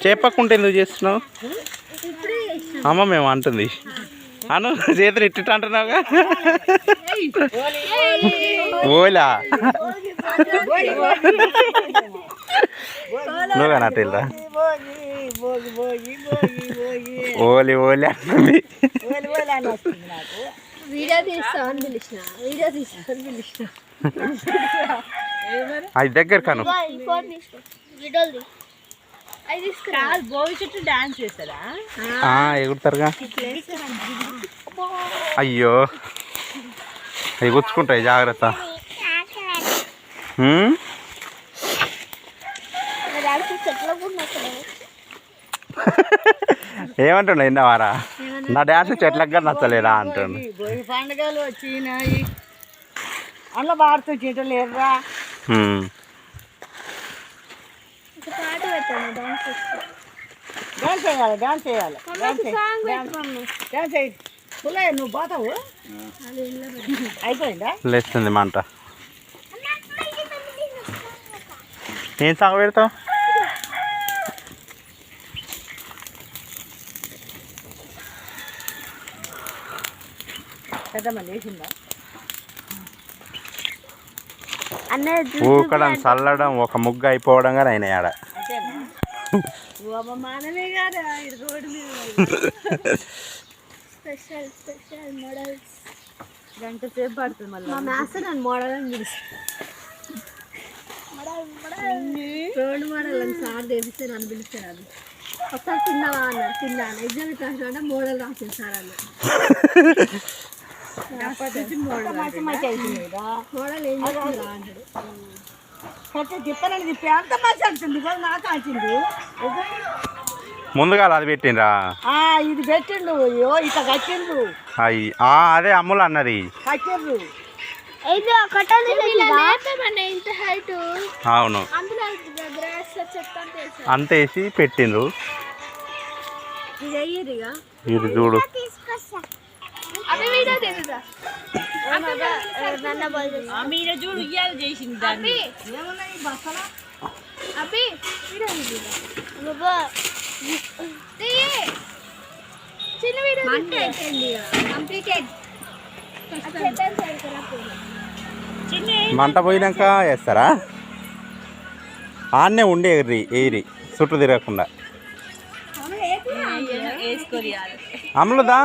చెప్పకుంటే ఎందుకు చేస్తున్నావు అమ్మ మేము అంటుంది అను చేతులు ఇట్టు అంటున్నావుగా ఓలా నువ్వుగా నా తెల్లా ఓలి ఓలి అంటుంది అది దగ్గర కాను ఎగురుతారుగా అయ్యో అవి గుచ్చుకుంటాయి జాగ్రత్త ఏమంటుండ విన్నావారా నా డ్యాన్స్ చెట్లకు నచ్చలేదా అంటుండు పండుగలు వచ్చినాయి అందులో పాడుతూ చీటలేరురా డాన్స్ చేయాలి డాన్స్ చేయాలి డాన్స్ చేయి నువ్వు పోతావు అయిపోయిందా లేస్తుంది మంట ఏం సాగ పెడతావు ఊకడం చల్లడం ఒక ముగ్గు అయిపోవడం కానీ అయినాయి ఆడ గంట సేపు పడుతుంది మళ్ళీ మోడల్ అని మోడల్ అని సార్ తెలిస్తే నన్ను పిలుస్తారు అది ఒకసారి తిన్నావా అన్న తిన్నాను ఎగ్జామ్ రాసిన మోడల్ రాసింది సార్ అన్న మోడల్ ఏం చేస్తుందా అంటాడు తిప్పనని తిప్పి అంత మంచి అంటుంది నాకు వచ్చింది ముందుగా అది పెట్టిండ్రా ఇది పెట్టిండు ఇట్లా కట్టిండ్రు అదే అమ్ములు అన్నది కట్టిండ్రు అవును అంతేసి పెట్టిండ్రు ఇది చూడు చూడు ఇయ్యాలి చేసింది దాన్ని మంట పోయినాక వేస్తారా ఆన్నే ఉండే ఏరి చుట్టూ తిరగకుండా అమ్ములుదా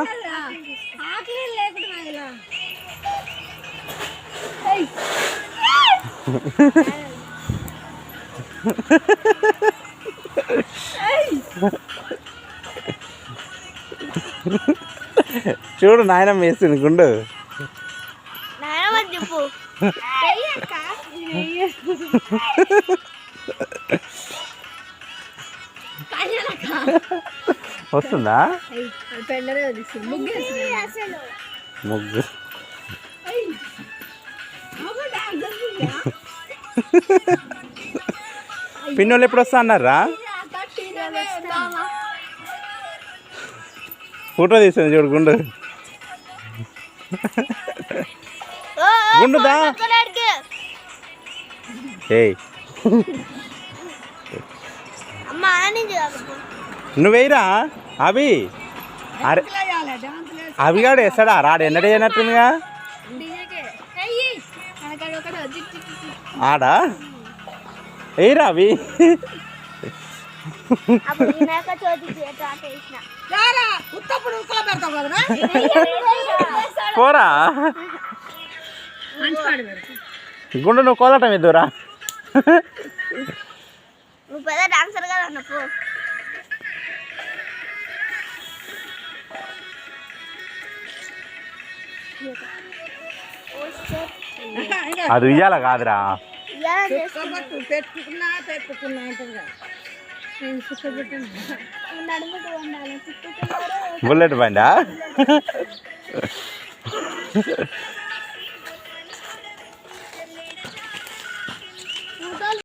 చూడు నాయనమ్మ వేస్తుంది గుండు వస్తుందా ముగ్గు పిన్నోళ్ళు ఎప్పుడు వస్తా అన్నారా ఫోటో తీస్తుంది చూడు గుండు గుండుదా నువ్వేరా అవి అరే అవిగాడు వేస్తాడా రాడు ఎన్నడ అయినట్టుందిగా ఆడా ఏరా అవి పోరా గుండు నువ్వు కోదటం ఎదురా అది ఉయ్యాల కాదురా బుల్లెట్ బండా